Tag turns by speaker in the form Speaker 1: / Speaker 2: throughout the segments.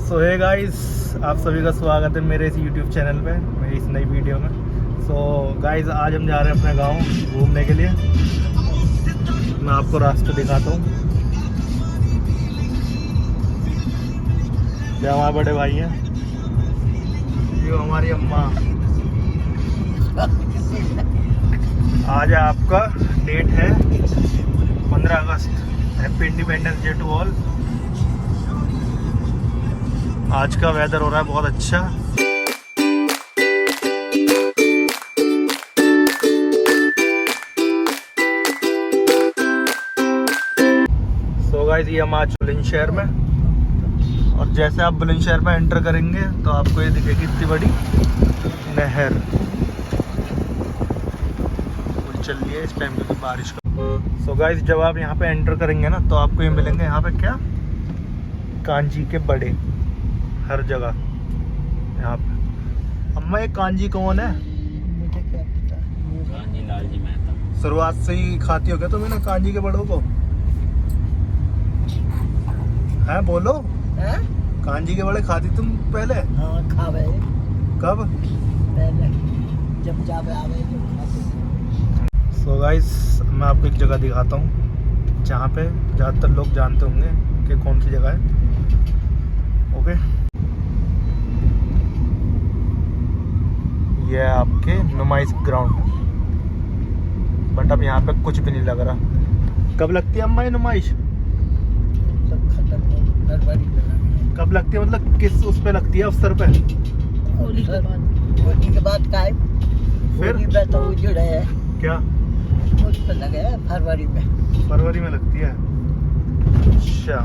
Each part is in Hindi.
Speaker 1: सो हे गाइस, आप सभी का स्वागत है मेरे इस YouTube चैनल पे, मेरी इस नई वीडियो में। सो गाइस, आज हम जा रहे हैं अपने गांव घूमने के लिए। मैं आपको रास्ते दिखाता हूँ। ये हमारे बड़े भाई हैं, ये हमारी अम्मा। आज आपका डेट है 15 अगस्त। Happy independence day to all. आज का वेदर हो रहा है बहुत अच्छा। सो गाइस, ये हम आज बुलंदशहर में, और जैसे आप बुलंदशहर में एंटर करेंगे तो आपको ये दिखेगी इतनी बड़ी नहर। चल रही है इस टाइम पे तो बारिश का। सो गाइस, जब आप यहाँ पे एंटर करेंगे ना तो आपको ये मिलेंगे यहाँ पे क्या, कांजी के बड़े हर जगह यहाँ पे। अम्मा, ये कांजी कौन है?
Speaker 2: मुझे क्या पता।
Speaker 3: कांजी लालजी मेहता।
Speaker 1: शुरुआत से ही खाती हो क्या तुम ना कांजी के बड़ों को? है बोलो,
Speaker 2: हैं?
Speaker 1: कांजी के बड़े खाती तुम पहले?
Speaker 2: हाँ, खावे
Speaker 1: कब?
Speaker 2: पहले जब जावे आवे जो खाते।
Speaker 1: सो गाइस, मैं आपको एक जगह दिखाता हूँ जहाँ पे ज़्यादातर लोग जानते होंगे कि कौन सी जगह है। ओके, ये है आपके नुमाइश ग्राउंड, बट अब यहाँ पे कुछ भी नहीं लग रहा। कब लगती है अम्मा ये नुमाइश?
Speaker 2: सब खत्म हो फरवरी में लगे।
Speaker 1: कब लगती है, मतलब किस उस पे लगती है अवसर पे?
Speaker 2: होली के बाद का
Speaker 1: फिर
Speaker 2: होली पे तो वो जुड़े है,
Speaker 1: क्या
Speaker 2: उस पे लगे हैं फरवरी में।
Speaker 1: फरवरी में लगती है? अच्छा।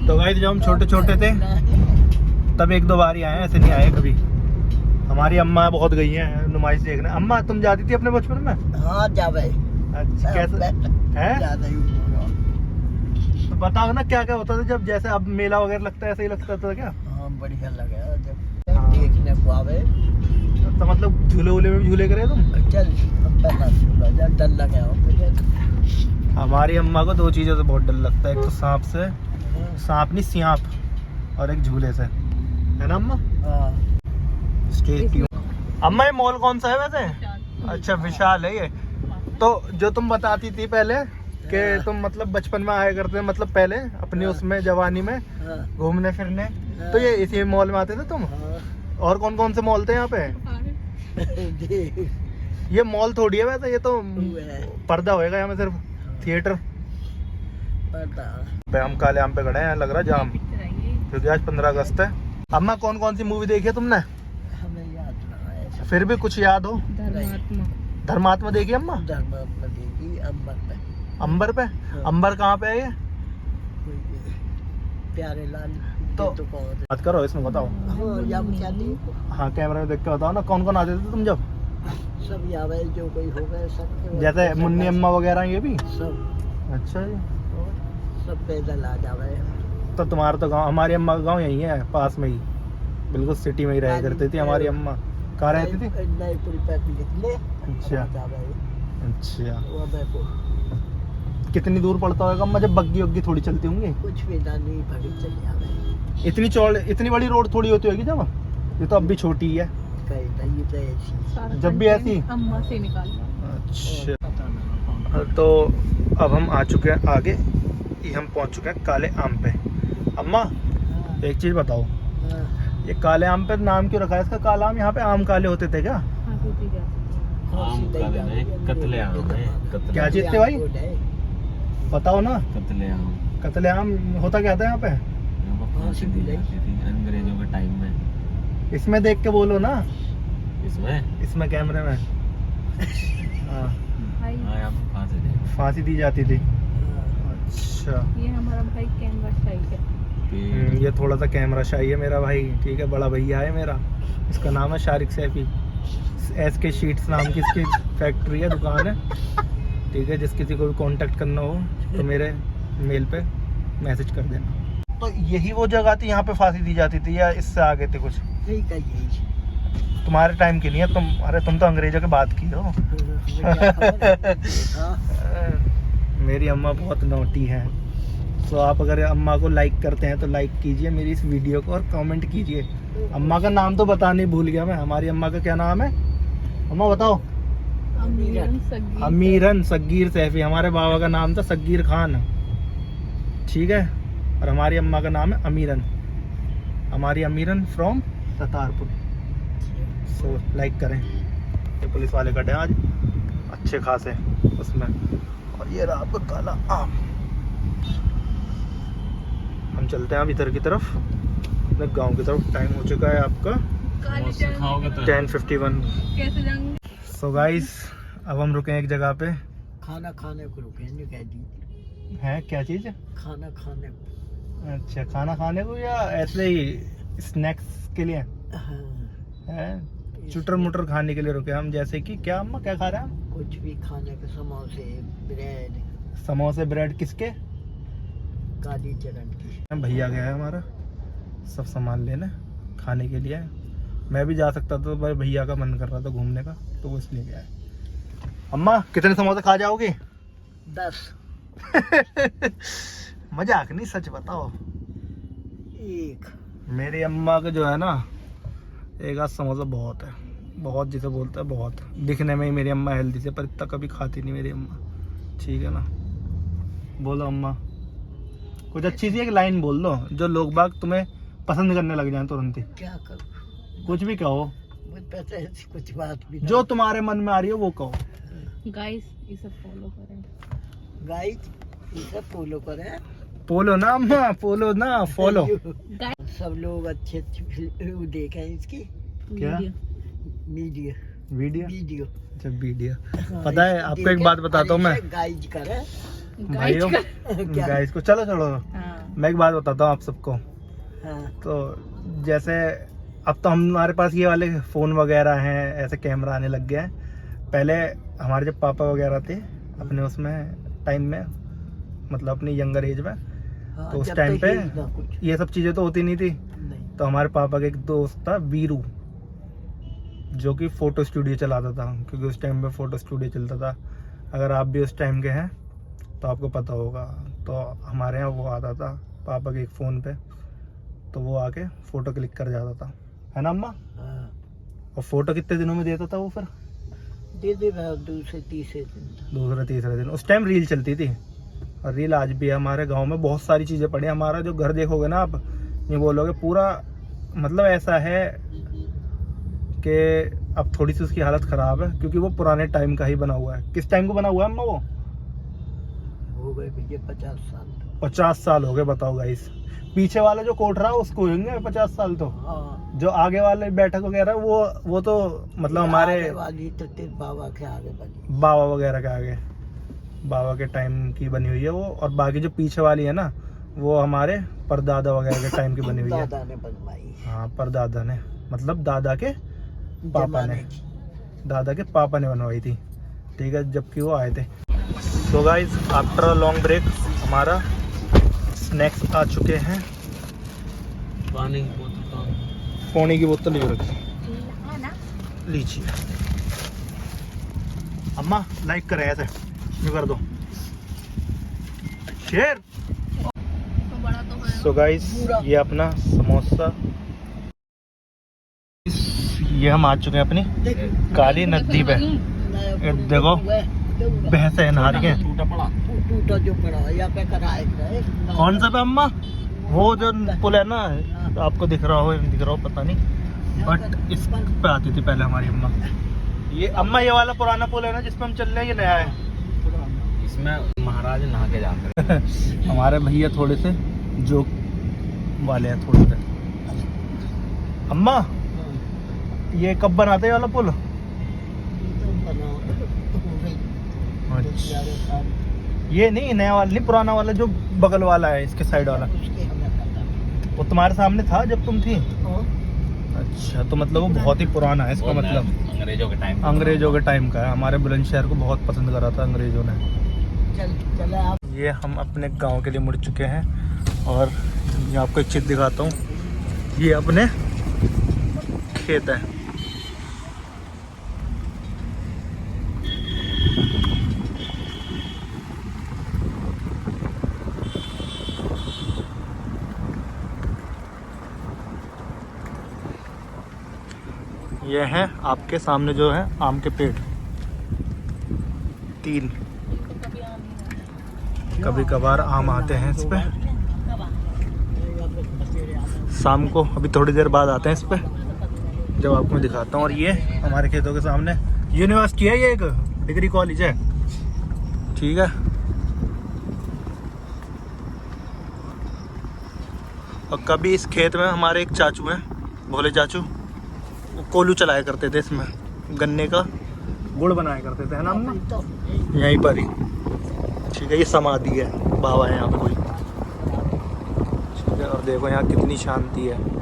Speaker 1: तो गाइस, जब हम छोटे छोटे थे तब एक दो बार ही आए, ऐसे नहीं आए कभी। हमारी अम्मा बहुत गई हैं नुमाइश देखने। अम्मा, तुम जाती थी अपने बचपन में?
Speaker 2: हाँ, जावे।
Speaker 1: अच्छा, कैसे है?
Speaker 2: ज्यादा ही हुआ।
Speaker 1: तो बताओ ना क्या क्या होता था जब, जैसे अब मेला वगैरह लगता है ऐसे ही लगता था क्या?
Speaker 2: हाँ, बढ़िया लगे जब
Speaker 1: हाँ।
Speaker 2: देखने को आवे।
Speaker 1: तो मतलब झूले वूले में भी झूले करे तुम?
Speaker 2: चल हम पहला झूला जब डर लगे हो मुझे।
Speaker 1: हमारी अम्मा को दो चीज़ों से बहुत डर लगता है, एक तो सांप से, सांप नहीं सियांप, और एक झूले से, है ना अम्मा?
Speaker 2: हाँ।
Speaker 1: अम्मा, ये मॉल कौन सा है वैसे? अच्छा, विशाल है ये। तो जो तुम बताती थी पहले कि तुम मतलब बचपन में आया करते, मतलब पहले अपनी उसमें जवानी में
Speaker 2: हाँ।
Speaker 1: घूमने फिरने, तो ये इसी मॉल में आते थे तुम?
Speaker 2: हाँ।
Speaker 1: और कौन कौन से मॉल थे यहाँ पे? ये मॉल थोड़ी है वैसे, ये तो पर्दा होएगा यहाँ में, सिर्फ थिएटर। पे हम काले आम पे खड़े हैं, लग रहा है जाम, क्योंकि आज 15 अगस्त है। अम्मा, कौन कौन सी मूवी देखी है तुमने?
Speaker 2: हमें याद ना है।
Speaker 1: फिर भी कुछ याद हो? धर्मात्मा देखी अम्मा?
Speaker 2: धर्मात्मा देखी अंबर पे।
Speaker 1: अंबर पे? अंबर कहाँ पे है ये?
Speaker 2: प्यारे लाल
Speaker 1: तो बात करो इसमें, बताओ।
Speaker 2: हाँ, या क्या देखो।
Speaker 1: हाँ, कैमरा में देख के बताओ ना, कौन कौन आते थे तुम जब?
Speaker 2: सब यावे जो कोई हो गए सब।
Speaker 1: जैसे मुन्नी अम्मा वगैरह, ये भी?
Speaker 2: सब।
Speaker 1: अच्छा जी।
Speaker 2: सब पैदल आ जावे।
Speaker 1: तो तुम्हारा तो गाँव, हमारी अम्मा का गाँव यही है पास में ही, बिल्कुल सिटी में ही रहा करती थी हमारी अम्मा। कहाँ रहती थी?
Speaker 2: नई पुल पे निकले।
Speaker 1: अच्छा। अच्छा,
Speaker 2: वो मैं
Speaker 1: कितनी दूर पड़ता होगा अम्मा, जब बग्गी वग्गी थोड़ी चलती होंगी?
Speaker 2: कुछ भी ना, नहीं भड़ी चले आवे।
Speaker 1: इतनी चौड़, इतनी बड़ी रोड थोड़ी होती होगी जब, ये तो अब भी छोटी ही है।
Speaker 2: कहीं नहीं तो ऐसी।
Speaker 1: जब भी ऐसी?
Speaker 4: अम्मा से निकाल।
Speaker 1: अच्छा।
Speaker 2: पता ना।
Speaker 1: तो अब हम आ चुके हैं आगे, ये हम पहुंच चुके हैं काले आम पे। अम्मा, एक चीज बताओ, ये काले आम पे नाम क्यों रखा है इसका, काला आम? यहाँ पे आम काले होते थे क्या?
Speaker 3: आम का दिन है, कतले आम है। कतले
Speaker 1: क्या चीज थे भाई, बताओ ना।
Speaker 3: कतले आम।
Speaker 1: कतले आम होता क्या था यहाँ पे?
Speaker 3: यहाँ पर फांसी दी जाती थी अंग्रेजों के टाइम में।
Speaker 1: इसमें देख के बोलो ना,
Speaker 3: इसमें
Speaker 1: कैमरे में। हाँ,
Speaker 3: हाँ, यहाँ पर फांसी दी।
Speaker 1: फांसी दी जाती थी। अच्छा,
Speaker 4: ये हमारा भाई कैमरा शाही है।
Speaker 1: ये थोड़ा सा कैमरा शाही है मेरा भाई, ठीक है, बड़ा भैया है मेरा, इसका नाम है शारिक सैफी। SK शीट्स नाम की इसकी फैक्ट्री है, दुकान है, ठीक है। जिस किसी को भी कांटेक्ट करना हो तो मेरे मेल पे मैसेज कर देना। तो यही वो जगह थी यहाँ पे फांसी दी जाती थी, या इससे आगे थे कुछ?
Speaker 2: यही
Speaker 1: तुम्हारे टाइम की नहीं है, तुम तो अंग्रेजों के बात की हो। मेरी अम्मा बहुत नोटी है। तो आप अगर अम्मा को लाइक करते हैं तो लाइक कीजिए मेरी इस वीडियो को और कमेंट कीजिए। अम्मा का नाम तो बताने भूल गया मैं। हमारी अम्मा का क्या नाम है अम्मा बताओ? अमीरन सग्गीर सैफी। हमारे बाबा का नाम था सग्गीर खान, ठीक है, और हमारी अम्मा का नाम है अमीरन। हमारी Amiran from Tatarpur. So like करें। ये पुलिस वाले कटे आज अच्छे खासे उसमें। और ये रहा आपका काला आम। हम चलते हैं अब इधर की तरफ, अपने गांव की तरफ। टाइम हो चुका है आपका
Speaker 3: खाओगे तो
Speaker 1: 10:51।
Speaker 4: कैसे जाएंगे?
Speaker 1: सो गाइस अब हम रुके हैं एक जगह पे।
Speaker 2: खाना खाने को रुके हैं, कह दी
Speaker 1: है क्या चीज़?
Speaker 2: खाना खाने को।
Speaker 1: अच्छा, खाना खाने को या ऐसे ही स्नैक्स के लिए
Speaker 2: हाँ,
Speaker 1: है? चुटर मुटर खाने के लिए रुके हम। जैसे कि क्या अम्मा क्या खा रहे हैं हम?
Speaker 2: कुछ भी खाने के, समोसे, ब्रेड,
Speaker 1: समोसे ब्रेड। किसके?
Speaker 2: काली चरण की।
Speaker 1: भैया गया है हमारा सब सामान लेने खाने के लिए। मैं भी जा सकता था पर भैया का मन कर रहा था घूमने का, तो वो इसलिए गया है। अम्मा कितने समोसे खा जाओगी?
Speaker 2: 10।
Speaker 1: मजाक नहीं, सच बताओ।
Speaker 2: 1।
Speaker 1: मेरी अम्मा का जो है ना, एक आध समोसा बहुत है। बहुत जिसे बोलता है बहुत। दिखने में ही मेरी अम्मा हेल्दी से, पर इतना कभी खाती नहीं मेरी अम्मा, ठीक है ना। बोलो अम्मा कुछ अच्छी सी एक लाइन बोल दो जो लोग बाग तुम्हें पसंद करने लग जाए तुरंत ही।
Speaker 2: क्या करूँ?
Speaker 1: कुछ भी कहो,
Speaker 2: मुझे पता है ऐसी कुछ बात भी
Speaker 1: जो तुम्हारे मन में आ रही हो वो कहो।
Speaker 4: गाइस इसे फॉलो करें।
Speaker 2: गाइस इसे फॉलो करें।
Speaker 1: पोलो ना अम्मा, पोलो ना फॉलो।
Speaker 2: सब लोग अच्छे अच्छे फिल्म देखें इसकी।
Speaker 1: क्या?
Speaker 2: Media
Speaker 1: video?
Speaker 2: वीडियो।
Speaker 1: अच्छा वीडियो।
Speaker 2: हाँ,
Speaker 1: पता है
Speaker 2: इसको
Speaker 1: आपको एक
Speaker 2: देखें
Speaker 1: बात बताता हूँ मैं।
Speaker 2: और इसे गाइड करें।
Speaker 1: भाइयों
Speaker 2: क्या?
Speaker 1: गाइस को चलो छोड़ो।
Speaker 4: हाँ।
Speaker 1: मैं एक बात बताता हूँ आप सबको।
Speaker 2: हाँ,
Speaker 1: तो जैसे अब तो हमारे पास ये वाले फ़ोन वगैरह हैं, ऐसे कैमरा आने लग गए हैं। पहले हमारे जब पापा वगैरह थे अपने उसमें टाइम में, मतलब अपनी यंगर एज में,
Speaker 2: हाँ,
Speaker 1: तो उस
Speaker 2: जब
Speaker 1: टाइम
Speaker 2: तक
Speaker 1: पे
Speaker 2: ही ना कुछ
Speaker 1: ये सब चीज़ें तो होती नहीं थी।
Speaker 2: नहीं।
Speaker 1: तो हमारे पापा का एक दोस्त था वीरू, जो कि फ़ोटो स्टूडियो चलाता था, क्योंकि उस टाइम पे फ़ोटो स्टूडियो चलता था। अगर आप भी उस टाइम के हैं तो आपको पता होगा। तो हमारे यहाँ वो आता था पापा के एक फ़ोन पे, तो वो आके फ़ोटो क्लिक कर जाता था, है ना अम्मा?
Speaker 2: हाँ,
Speaker 1: और फ़ोटो कितने दिनों में देता था वो फिर?
Speaker 2: दे देगा दूसरे तीसरे दिन।
Speaker 1: दूसरे तीसरे दिन। उस टाइम रील चलती थी, और रील आज भी है हमारे गांव में। बहुत सारी चीज़ें पड़ी हैं। हमारा जो घर देखोगे ना आप, ये बोलोगे पूरा, मतलब ऐसा है कि अब थोड़ी सी उसकी हालत ख़राब है, क्योंकि वो पुराने टाइम का ही बना हुआ है। किस टाइम को बना हुआ है अम्मा वो?
Speaker 2: हो गए भैया 50 साल।
Speaker 1: 50 साल हो गए, बताओ गाइस। पीछे वाला जो कोठरा उसको होंगे 50 साल। तो
Speaker 2: हाँ,
Speaker 1: जो आगे वाले बैठक वगैरह वो तो मतलब हमारे
Speaker 2: आगे वाली तो तेरे बाबा के आगे बनी।
Speaker 1: बाबा वगैरह के आगे, बाबा के टाइम की बनी हुई है वो। और बाकी जो पीछे वाली है ना, वो हमारे परदादा वगैरह के टाइम की बनी हुई है।
Speaker 2: दादा ने बनवाई।
Speaker 1: हाँ, परदादा ने, मतलब दादा के पापा
Speaker 2: जमाने
Speaker 1: ने,
Speaker 2: की।
Speaker 1: दादा के पापा ने बनवाई थी, ठीक है, जबकि वो आए थे। So guys after a long break हमारा स्नैक्स आ चुके हैं।
Speaker 3: पानी की बोतल तो
Speaker 1: पानी की बोतल ले रखी, लीजिए अम्मा। लाइक करें ऐसे, ये कर दो शेयर।
Speaker 4: तो बड़ा तो है।
Speaker 1: सो गाइस ये अपना समोसा, ये हम आ चुके हैं अपनी काली नदी पे। ये देखो भैंसे नहा रही हैं।
Speaker 3: टूटा पड़ा।
Speaker 2: टूटा जो पड़ा या पे कराएगा।
Speaker 1: कौन सा पे अम्मा? वो जो पुल है ना, आपको दिख रहा हो या नहीं दिख रहा हो पता नहीं, बट इस पे आती थी पहले हमारी अम्मा। ये अम्मा ये वाला पुराना पुल है ना जिसपे हम चल रहे हैं, ये नया है।
Speaker 3: इसमें महाराज नहा के जाते हैं।
Speaker 1: हमारे भैया थोड़े से जोक वाले हैं थोड़े से। अम्मा ये कब बनाते हैं वाला पुल? अच्छा, ये नहीं नया वाला नहीं, पुराना वाला जो बगल वाला है, इसके साइड वाला, वो तुम्हारे सामने था जब तुम थी? अच्छा, तो मतलब वो बहुत ही पुराना है, इसका मतलब
Speaker 3: अंग्रेजों के टाइम।
Speaker 1: अंग्रेजों के टाइम का है। हमारे बुलंदशहर को बहुत पसंद करा था अंग्रेजों ने।
Speaker 2: चले आप।
Speaker 1: ये हम अपने गांव के लिए मुड़ चुके हैं, और ये आपको एक चीज़ दिखाता हूँ। ये अपने खेत है। ये हैं आपके सामने जो है आम के पेड़ 3। कभी कभार आम आते हैं इस पे शाम को, अभी थोड़ी देर बाद आते हैं इस पे, जब आपको मैं दिखाता हूँ। और ये हमारे खेतों के सामने यूनिवर्सिटी है, ये एक डिग्री कॉलेज है, ठीक है। और कभी इस खेत में हमारे एक चाचू हैं, भोले चाचू, वो कोलू चलाया करते थे, इसमें गन्ने का गुड़ बनाया करते थे, है ना अम्मा? यहीं पर ही, ठीक है। ये समाधि है, बाबा है यहाँ पे कोई, ठीक है। और देखो यहाँ कितनी शांति है।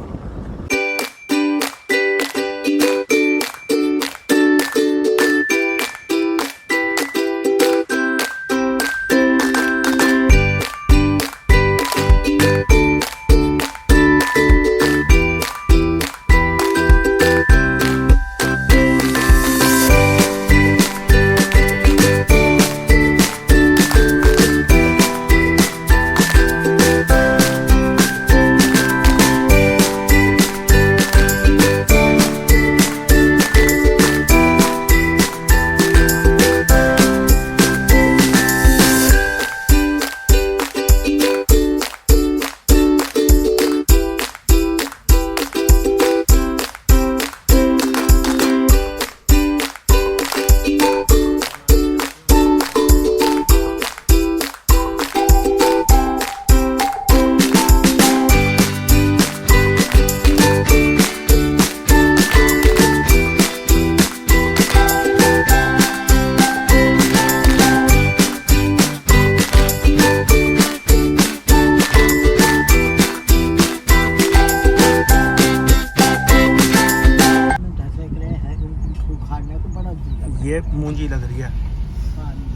Speaker 1: ये मूंजी लग रही है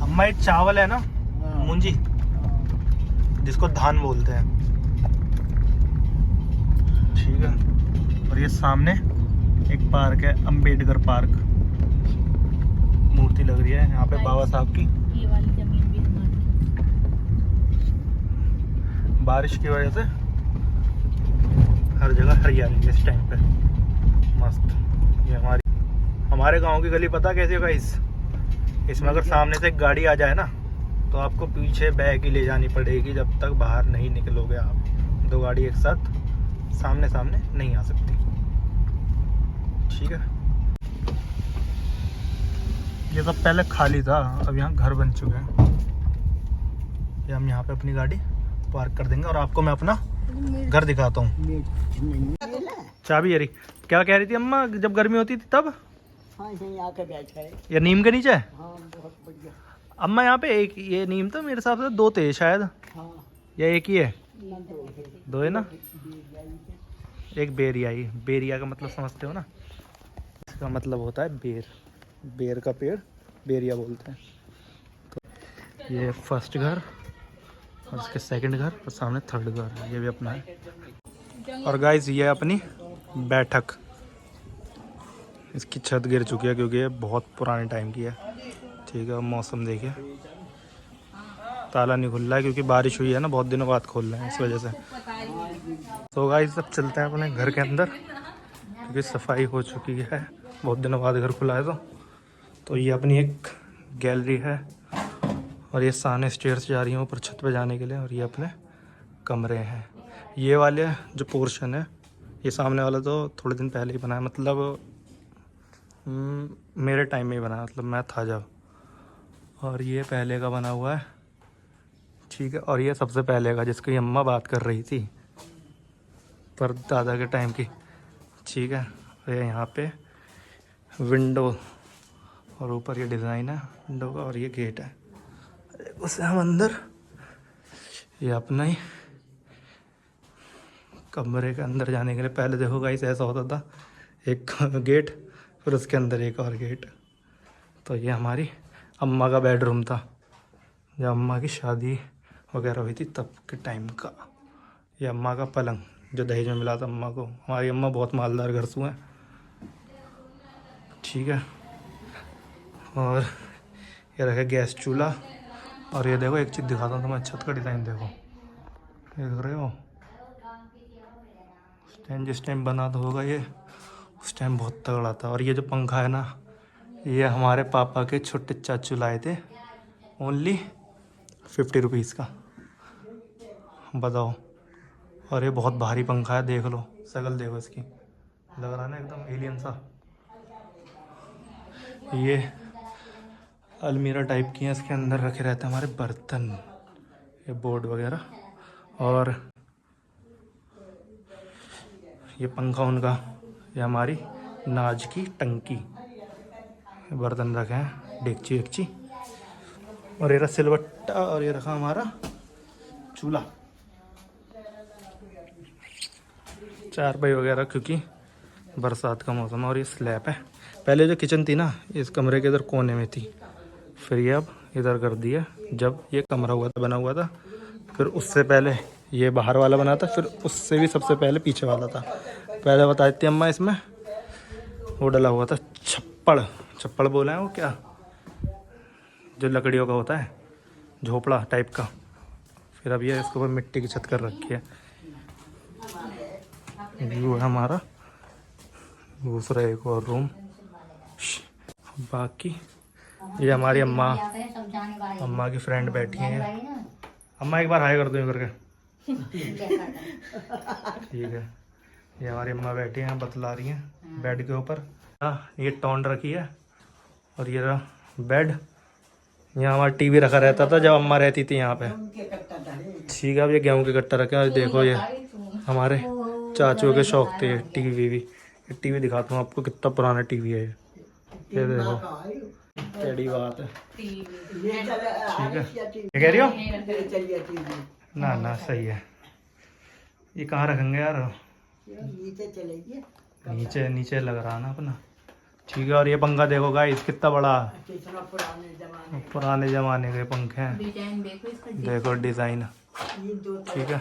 Speaker 1: अम्मा, एक चावल है ना मूंजी, जिसको धान बोलते हैं, ठीक है। और ये सामने एक पार्क है, अंबेडकर पार्क, मूर्ति लग रही है यहाँ पे बाबा साहब की।
Speaker 4: ये वाली जमीन भी हमारी
Speaker 1: बारिश की वजह से हर जगह हरियाली है इस टाइम पे, मस्त। ये हमारे गांव की गली पता कैसी होगा, इसमें अगर सामने से एक गाड़ी आ जाए ना तो आपको पीछे बैग ही ले जानी पड़ेगी जब तक बाहर नहीं निकलोगे आप। 2 गाड़ी एक साथ सामने सामने नहीं आ सकती, ठीक है। ये सब पहले खाली था, अब यहाँ घर बन चुके हैं। ये हम यहाँ पे अपनी गाड़ी पार्क कर देंगे और आपको मैं अपना घर दिखाता हूँ। चाबी अरे क्या कह रही थी अम्मा, जब गर्मी होती थी तब?
Speaker 2: हाँ, यहीं आके बैठा है।
Speaker 1: या नीम के नीचे?
Speaker 2: हाँ, बहुत बढ़िया।
Speaker 1: अम्मा यहाँ पे एक ये नीम तो मेरे हिसाब से 2 थे शायद,
Speaker 2: हाँ,
Speaker 1: या एक ही है?
Speaker 2: ना
Speaker 1: 2 है ना। एक बेरियाई, बेरिया का मतलब समझते हो ना, इसका मतलब होता है बेर, बेर का पेड़ बेरिया बोलते हैं। तो ये फर्स्ट घर और इसके सेकंड घर और सामने थर्ड घर, ये भी अपना है। और गाइस ये अपनी बैठक, इसकी छत गिर चुकी है क्योंकि ये बहुत पुराने टाइम की है, ठीक है। मौसम देखिए, ताला नहीं खुल रहा है क्योंकि बारिश हुई है ना, बहुत दिनों बाद खोल रहे हैं इस वजह से। तो गाइस अब चलते हैं अपने घर के अंदर क्योंकि सफाई हो चुकी है, बहुत दिनों बाद घर खुला है। तो ये अपनी एक गैलरी है और ये सामने स्टेयर्स जा रही हैं ऊपर छत पे जाने के लिए, और ये अपने कमरे हैं। ये वाले जो पोर्शन है, ये सामने वाला तो थोड़े दिन पहले ही बना है, मतलब मेरे टाइम में ही बना, मतलब मैं था जब। और ये पहले का बना हुआ है, ठीक है। और ये सबसे पहले का जिसकी अम्मा बात कर रही थी, पर दादा के टाइम की, ठीक है। और ये यहाँ पे विंडो और ऊपर ये डिज़ाइन है विंडो का, और ये गेट है। उसे हम अंदर, ये अपना ही कमरे के अंदर जाने के लिए, पहले देखो गाइस ऐसा होता था, एक गेट फिर उसके अंदर एक और गेट। तो ये हमारी अम्मा का बेडरूम था, जब अम्मा की शादी वगैरह हुई थी तब के टाइम का। ये अम्मा का पलंग जो दहेज में मिला था अम्मा को, हमारी अम्मा बहुत मालदार घरसू हैं, ठीक है। और ये रखा गैस चूल्हा। और ये देखो एक चीज़ दिखाता हूँ तुम्हें, छत का डिज़ाइन देखो, ये देख रहे हो, स्टैंड जिस टाइम बना तो होगा ये। उस टाइम बहुत तगड़ा था। और ये जो पंखा है ना, ये हमारे पापा के छोटे चाचू लाए थे, ओनली 50 रुपीज़ का, बताओ। और ये बहुत भारी पंखा है, देख लो शक्ल देखो इसकी, लग रहा है ना एकदम एलियन सा। ये अलमीरा टाइप की है, इसके अंदर रखे रहते हैं हमारे बर्तन, ये बोर्ड वगैरह। और ये पंखा उनका, ये हमारी नाज की टंकी, बर्तन रखे हैं, डेगची वेगची। और ये रहा सिलवट्टा, और ये रखा हमारा चूल्हा, चारपाई वगैरह, क्योंकि बरसात का मौसम है। और ये स्लैब है। पहले जो किचन थी ना, इस कमरे के इधर कोने में थी, फिर ये अब इधर कर दिया। जब ये कमरा हुआ था, बना हुआ था, फिर उससे पहले ये बाहर वाला बना था, फिर उससे भी सबसे पहले पीछे वाला था। पहले बताई थी अम्मा, इसमें वो डला हुआ था छप्पड़, छप्पड़ बोला है वो क्या, जो लकड़ियों का होता है, झोपड़ा टाइप का। फिर अब ये इसके ऊपर मिट्टी की छत कर रखी है। व्यू है हमारा, दूसरा एक और रूम। बाकी ये हमारी अम्मा की फ्रेंड बैठी है। अम्मा एक बार हाय कर दो यूँ करके, ठीक है। ये हमारी अम्मा बैठी हैं, बतला रही हैं बेड के ऊपर। ये टॉन्ड रखी है, और ये रहा बेड। यहाँ हमारा टीवी रखा रहता था जब अम्मा रहती थी यहाँ पे, ठीक है। अब ये गेहूँ के कट्टा रखे हैं। और देखो ये हमारे चाचू के शौक थे टीवी भी। टीवी दिखाता हूँ आपको, कितना पुराना टीवी है ये देखो, बड़ी बात है, ठीक है। क्या कह रही हो? ना ना सही है। ये कहाँ रखेंगे यार, नीचे नीचे लग रहा ना अपना, ठीक है। और ये पंखा देखो गाइस, कितना बड़ा, पुराने जमाने के पंखे हैं, देखो डिजाइन, ठीक है।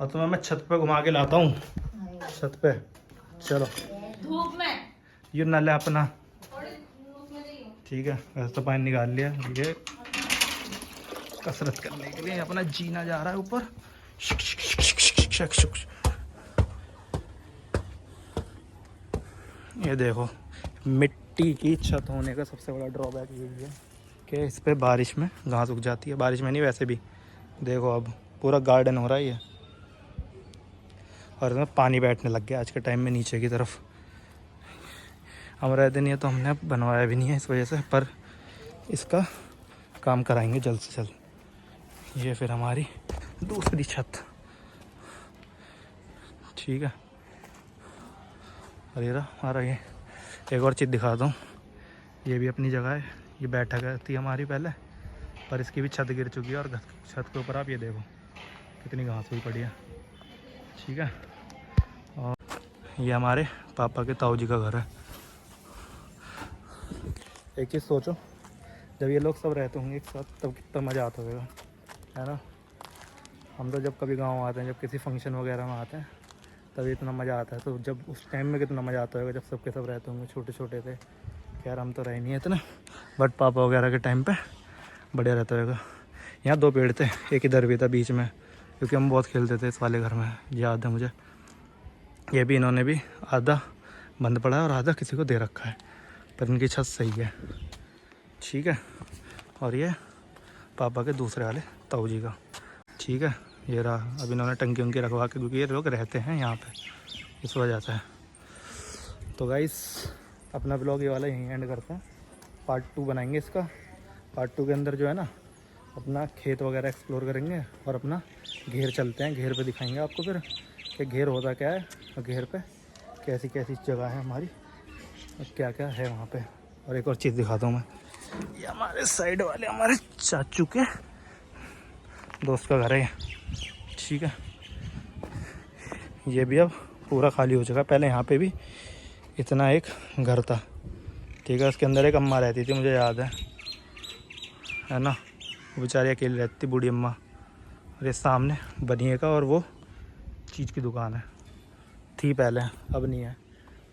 Speaker 1: और तुम्हें मैं छत पे घुमा के लाता हूँ, छत पे चलो।
Speaker 4: धूप में
Speaker 1: ये नल है अपना, ठीक है। वैसे तो पानी निकाल लिया। ये कसरत करने के लिए अपना जीना जा रहा है ऊपर। ये देखो, मिट्टी की छत होने का सबसे बड़ा ड्रॉबैक यही है कि इस पे बारिश में घास उग जाती है। बारिश में नहीं, वैसे भी देखो अब पूरा गार्डन हो रहा है ये, और इसमें पानी बैठने लग गया आज के टाइम में नीचे की तरफ। हम रहते नहीं है तो हमने बनवाया भी नहीं है इस वजह से, पर इसका काम कराएंगे जल्द से जल्द। ये फिर हमारी दूसरी छत, ठीक है। और ये रहा हमारा, ये एक और चीज़ दिखाता हूँ, ये भी अपनी जगह है। ये बैठक थी हमारी पहले, पर इसकी भी छत गिर चुकी है। और छत के ऊपर आप ये देखो कितनी घास हुई पड़ी है, ठीक है। और ये हमारे पापा के ताऊ जी का घर है। एक चीज़ सोचो, जब ये लोग सब रहते होंगे एक साथ, तब कितना मज़ा आता होगा, है ना। हम तो जब कभी गांव आते हैं, जब किसी फंक्शन वगैरह में आते हैं, तभी इतना मज़ा आता है। तो जब उस टाइम में कितना मज़ा आता होगा, जब सबके सब रहते होंगे, छोटे छोटे थे। खैर हम तो रहे नहीं है इतना, बट पापा वगैरह के टाइम पे बढ़िया रहता होगा। यहाँ 2 पेड़ थे, एक इधर भी था बीच में, क्योंकि हम बहुत खेलते थे इस वाले घर में, याद है मुझे। ये भी इन्होंने भी आधा बंद पड़ा है और आधा किसी को दे रखा है, पर इनकी छत सही है, ठीक है। और ये पापा के दूसरे वाले ताऊ जी का, ठीक है। ये रहा, अब इन्होंने टंकी उनकी रखवा के, क्योंकि ये लोग रहते हैं यहाँ पे, इस वजह से। तो गाइस अपना ब्लॉग ये वाला यहीं एंड करते हैं। पार्ट 2 बनाएंगे इसका। पार्ट 2 के अंदर जो है ना, अपना खेत वगैरह एक्सप्लोर करेंगे, और अपना घेर चलते हैं। घेर पे दिखाएंगे आपको फिर कि घेर होता क्या है, और घेर पे कैसी कैसी जगह है हमारी, और क्या क्या है वहाँ पे। और एक और चीज़ दिखाता हूँ मैं, ये हमारे साइड वाले हमारे चाचू के दोस्त का घर है, ठीक है। ये भी अब पूरा खाली हो चुका है। पहले यहाँ पे भी इतना एक घर था, ठीक है। उसके अंदर एक अम्मा रहती थी, मुझे याद है ना। वो बेचारी अकेली रहती थी, बूढ़ी अम्मा। और ये सामने बनिए का और वो चीज़ की दुकान है, थी पहले, अब नहीं है।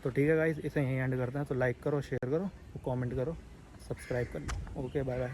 Speaker 1: तो ठीक है गाइस, इसे यहीं एंड करते हैं। तो लाइक करो, शेयर करो, कमेंट करो, सब्सक्राइब कर लो। Okay bye bye.